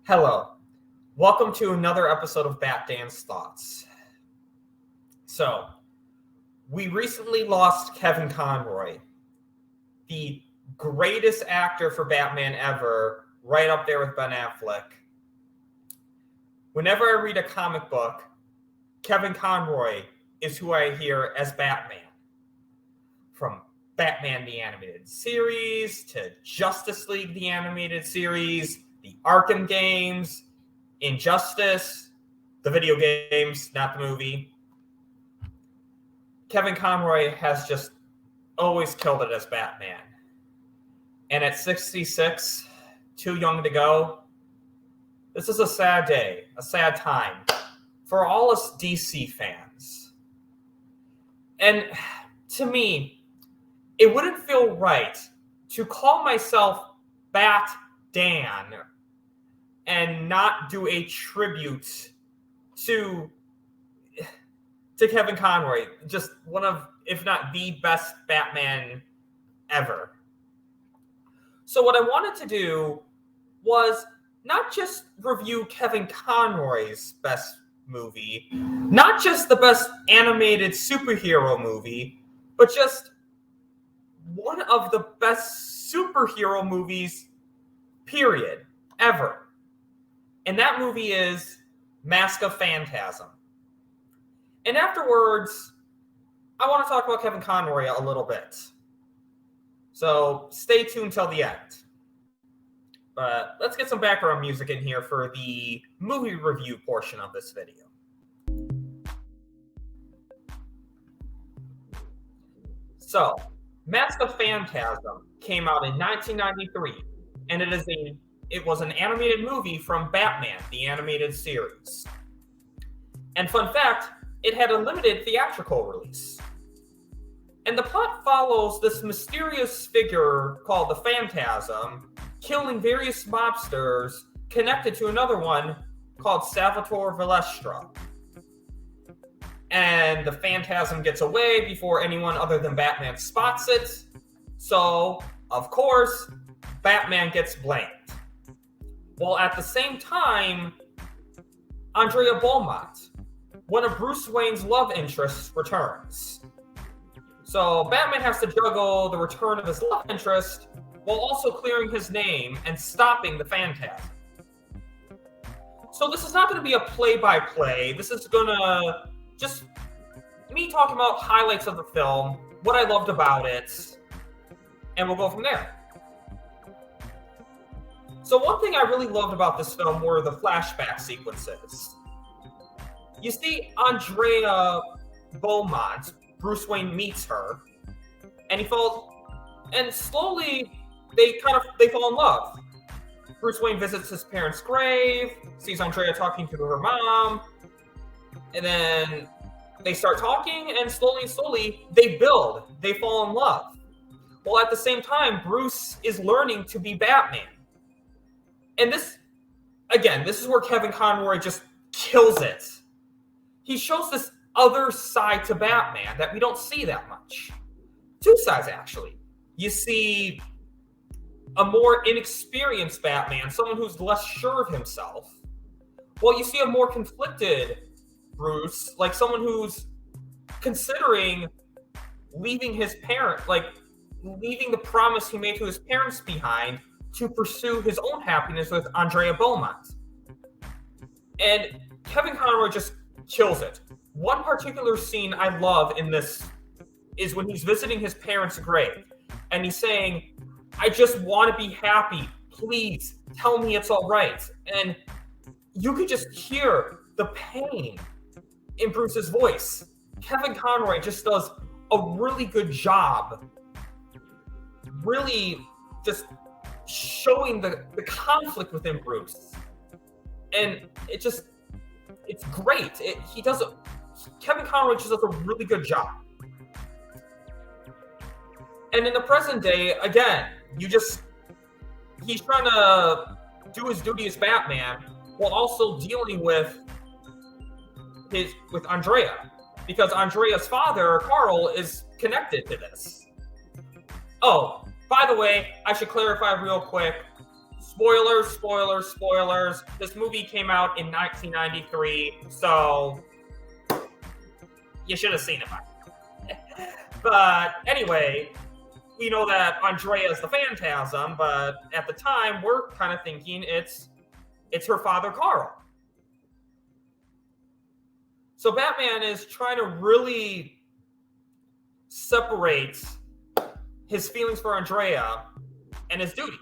Hello. Welcome to another episode of Bat Dan's Thoughts. So, we recently lost Kevin Conroy, the greatest actor for Batman ever, right up there with Ben Affleck. Whenever I read a comic book, Kevin Conroy is who I hear as Batman. From Batman the Animated Series to Justice League the Animated Series, the Arkham games, Injustice, the video games, not the movie. Kevin Conroy has just always killed it as Batman. And at 66, too young to go, this is a sad day, a sad time for all us DC fans. And to me, it wouldn't feel right to call myself Bat Dan and not do a tribute to Kevin Conroy, just one of, if not the best Batman ever. So what I wanted to do was not just review Kevin Conroy's best movie, not just the best animated superhero movie, but just one of the best superhero movies, period, ever. And that movie is Mask of Phantasm. And afterwards, I want to talk about Kevin Conroy a little bit. So stay tuned till the end. But let's get some background music in here for the movie review portion of this video. So, Mask of Phantasm came out in 1993, and it was an animated movie from Batman, the animated series. And fun fact, it had a limited theatrical release. And the plot follows this mysterious figure called the Phantasm, killing various mobsters connected to another one called Salvatore Valestra. And the Phantasm gets away before anyone other than Batman spots it. So, of course, Batman gets blamed. While at the same time, Andrea Beaumont, one of Bruce Wayne's love interests, returns. So Batman has to juggle the return of his love interest while also clearing his name and stopping the Phantasm. So this is not going to be a play-by-play. This is going to just me talking about highlights of the film, what I loved about it, and we'll go from there. So one thing I really loved about this film were the flashback sequences. You see Andrea Beaumont, Bruce Wayne meets her, and slowly they fall in love. Bruce Wayne visits his parents' grave, sees Andrea talking to her mom, and then they start talking, and slowly they build. They fall in love. While at the same time, Bruce is learning to be Batman. And this is where Kevin Conroy just kills it. He shows this other side to Batman that we don't see that much. Two sides, actually. You see a more inexperienced Batman, someone who's less sure of himself. While you see a more conflicted Bruce, like someone who's considering leaving leaving the promise he made to his parents behind to pursue his own happiness with Andrea Beaumont. And Kevin Conroy just kills it. One particular scene I love in this is when he's visiting his parents' grave, and he's saying, "I just want to be happy. Please tell me it's all right." And you could just hear the pain in Bruce's voice. Kevin Conroy just does a really good job, really just showing the conflict within Bruce. And it's great. Kevin Conroy just does a really good job. And in the present day, again, he's trying to do his duty as Batman while also dealing with Andrea, because Andrea's father, Carl, is connected to this. Oh, by the way, I should clarify real quick. spoilers. This movie came out in 1993, so you should have seen it by now. But anyway, we know that Andrea is the Phantasm, but at the time, we're kind of thinking it's her father, Carl. So Batman is trying to really separate his feelings for Andrea and his duty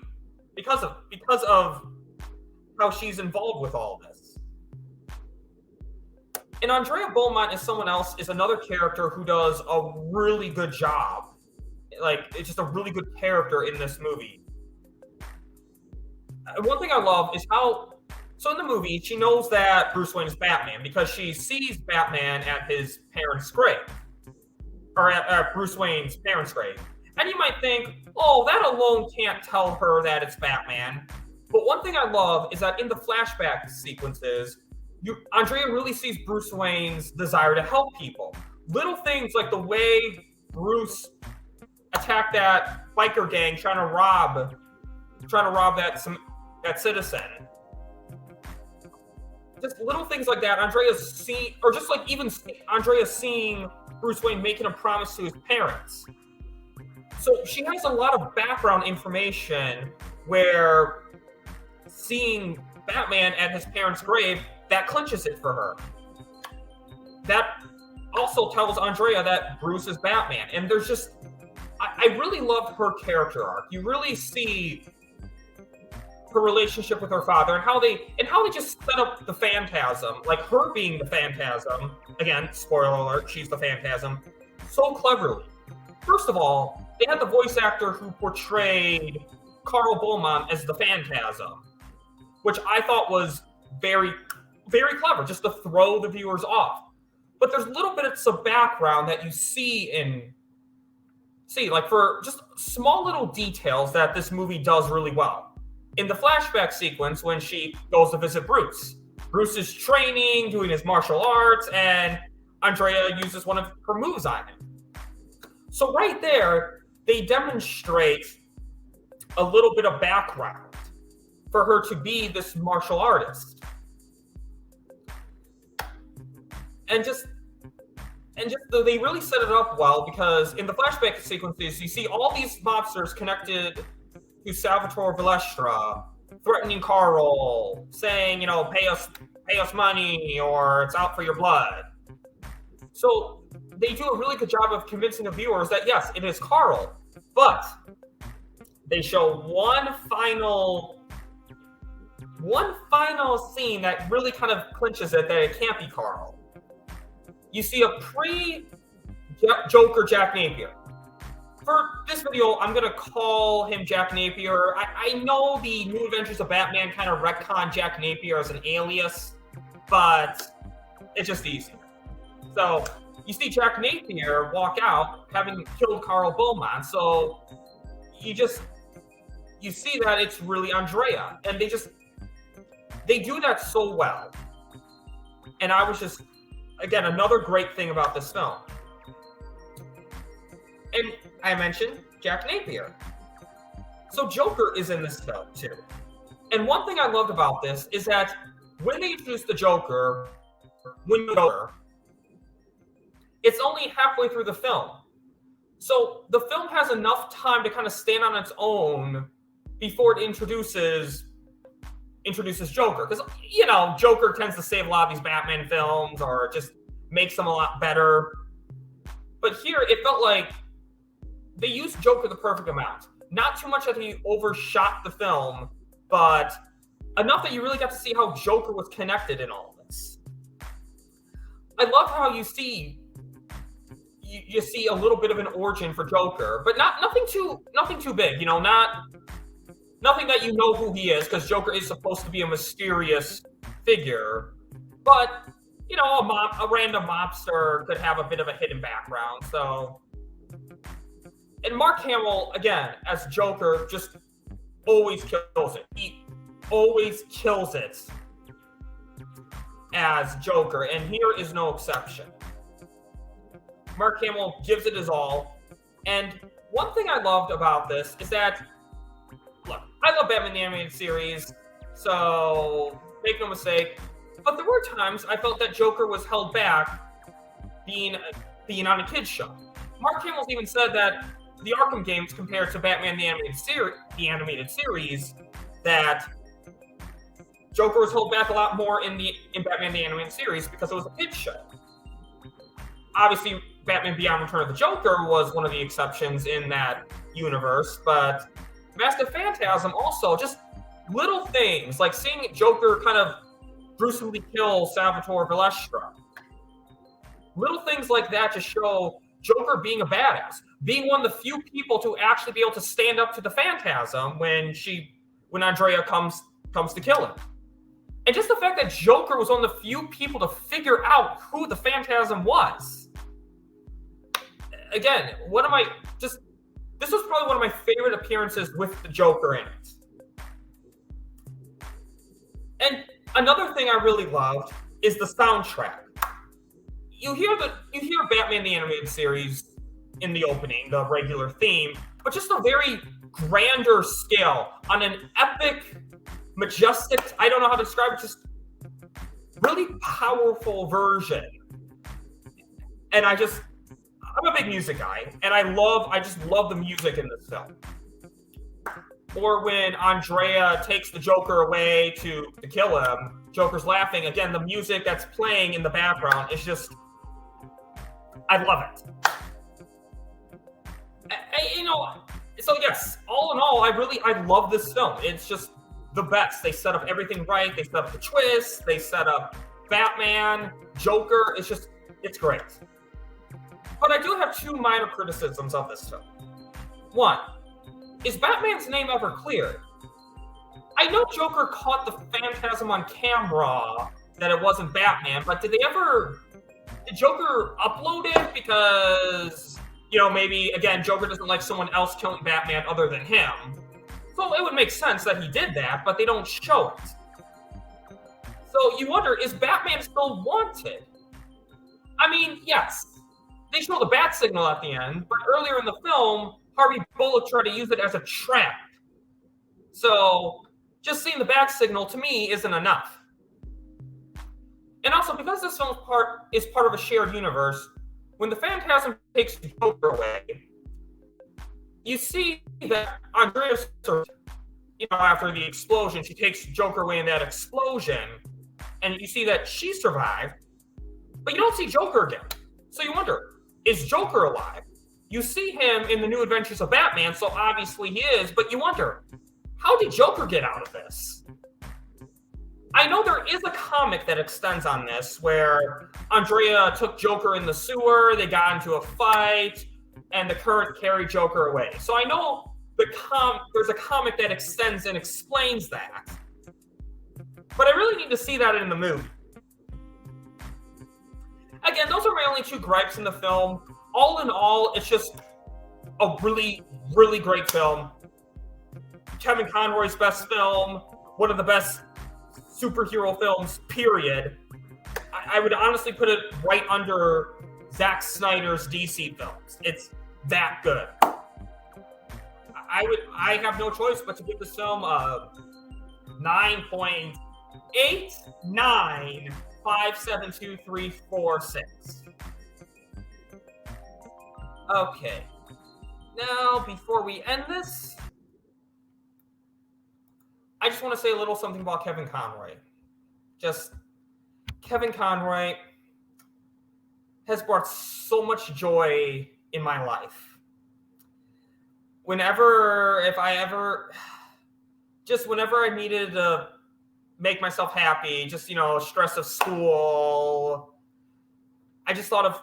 because of how she's involved with all this. And Andrea Beaumont is another character who does a really good job. Like, it's just a really good character in this movie. One thing I love is so in the movie, she knows that Bruce Wayne is Batman because she sees Batman at his parents' grave. Or at Bruce Wayne's parents' grave. And you might think, oh, that alone can't tell her that it's Batman. But one thing I love is that in the flashback sequences, Andrea really sees Bruce Wayne's desire to help people. Little things like the way Bruce attacked that biker gang trying to rob that citizen. Just little things like that. Andrea's seeing Bruce Wayne making a promise to his parents. So she has a lot of background information where seeing Batman at his parents' grave, that clinches it for her. That also tells Andrea that Bruce is Batman. And there's just, I really loved her character arc. You really see her relationship with her father and how they just set up the Phantasm, like her being the Phantasm. Again, spoiler alert, she's the Phantasm, so cleverly. First of all, they had the voice actor who portrayed Carl Beaumont as the Phantasm, which I thought was very, very clever, just to throw the viewers off. But there's little bits of background that you see like for just small little details that this movie does really well. In the flashback sequence, when she goes to visit Bruce is training, doing his martial arts, and Andrea uses one of her moves on him. So right there, they demonstrate a little bit of background for her to be this martial artist. And they really set it up well, because in the flashback sequences, you see all these mobsters connected to Salvatore Valestra, threatening Carl, saying, pay us money, or it's out for your blood. So they do a really good job of convincing the viewers that yes, it is Carl, but they show one final scene that really kind of clinches it that it can't be Carl. You see a pre-Joker Jack Napier. For this video, I'm going to call him Jack Napier. I know the New Adventures of Batman kind of retconned Jack Napier as an alias, but it's just easier. So you see Jack Napier walk out having killed Carl Beaumont. So you see that it's really Andrea. And they do that so well. And I was just, again, another great thing about this film. And I mentioned Jack Napier. So Joker is in this film too. And one thing I loved about this is that when they introduced the Joker, it's only halfway through the film. So the film has enough time to kind of stand on its own before it introduces Joker. Because, Joker tends to save a lot of these Batman films or just makes them a lot better. But here, it felt like they used Joker the perfect amount. Not too much that he overshot the film, but enough that you really got to see how Joker was connected in all of this. I love how you see a little bit of an origin for Joker, but nothing too big, nothing that you know who he is, because Joker is supposed to be a mysterious figure. But, a random mobster could have a bit of a hidden background, so. And Mark Hamill, again, as Joker, just always kills it. He always kills it as Joker, and here is no exception. Mark Hamill gives it his all. And one thing I loved about this is that, look, I love Batman the Animated Series, so make no mistake. But there were times I felt that Joker was held back being on a kid's show. Mark Hamill's even said that the Arkham games compared to Batman the Animated Series, that Joker was held back a lot more in Batman the Animated Series because it was a kid's show. Obviously, Batman Beyond Return of the Joker was one of the exceptions in that universe, but Mask of Phantasm also, just little things, like seeing Joker kind of gruesomely kill Salvatore Valestra. Little things like that to show Joker being a badass, being one of the few people to actually be able to stand up to the Phantasm when Andrea comes to kill him. And just the fact that Joker was one of the few people to figure out who the Phantasm was. Again, this was probably one of my favorite appearances with the Joker in it. And another thing I really loved is the soundtrack. You hear Batman the Animated Series in the opening, the regular theme, but just a very grander scale on an epic, majestic, I don't know how to describe it, just really powerful version. And I'm a big music guy, and I just love the music in this film. Or when Andrea takes the Joker away to kill him, Joker's laughing. Again, the music that's playing in the background is just, I love it. So yes, all in all, I love this film. It's just the best. They set up everything right. They set up the twist. They set up Batman, Joker. It's great. But I do have two minor criticisms of this film. One, is Batman's name ever cleared? I know Joker caught the Phantasm on camera that it wasn't Batman, but did Joker upload it? Because, maybe, again, Joker doesn't like someone else killing Batman other than him. So it would make sense that he did that, but they don't show it. So you wonder, is Batman still wanted? I mean, yes. They show the bat signal at the end, but earlier in the film, Harvey Bullock tried to use it as a trap. So just seeing the bat signal, to me, isn't enough. And also, because this film is part of a shared universe, when the Phantasm takes Joker away, you see that Andrea, after the explosion, she takes Joker away in that explosion, and you see that she survived, but you don't see Joker again. So you wonder, is Joker alive? You see him in the New Adventures of Batman, so obviously he is, but you wonder, how did Joker get out of this? I know there is a comic that extends on this, where Andrea took Joker in the sewer, they got into a fight, and the current carried Joker away. So I know there's a comic that extends and explains that. But I really need to see that in the movie. Again, those are my only two gripes in the film. All in all, it's just a really, really great film. Kevin Conroy's best film, one of the best superhero films, period. I would honestly put it right under Zack Snyder's DC films. It's that good. I have no choice but to give this film a 9.89572346. Okay. Now, before we end this, I just want to say a little something about Kevin Conroy. Kevin Conroy has brought so much joy in my life. Whenever I needed to make myself happy, stress of school, I just thought of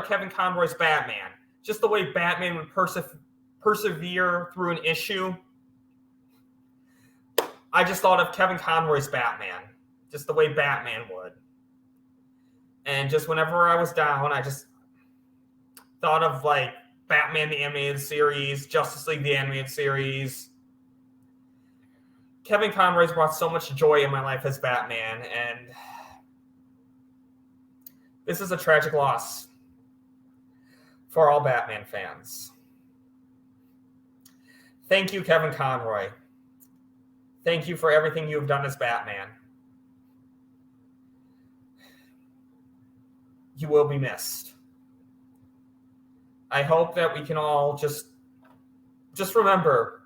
Kevin Conroy's Batman. Just the way Batman would persevere through an issue. I just thought of Kevin Conroy's Batman. Just the way Batman would. And just whenever I was down, I just thought of Batman the Animated Series, Justice League the Animated Series. Kevin Conroy's brought so much joy in my life as Batman, and this is a tragic loss for all Batman fans. Thank you, Kevin Conroy. Thank you for everything you've done as Batman. You will be missed. I hope that we can all just remember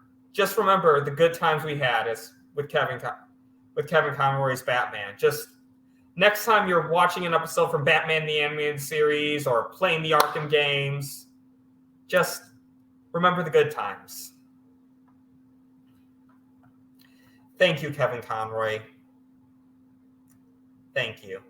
the good times we had as with Kevin Conroy's Batman. Just next time you're watching an episode from Batman the Animated Series or playing the Arkham games, just remember the good times. Thank you, Kevin Conroy. Thank you.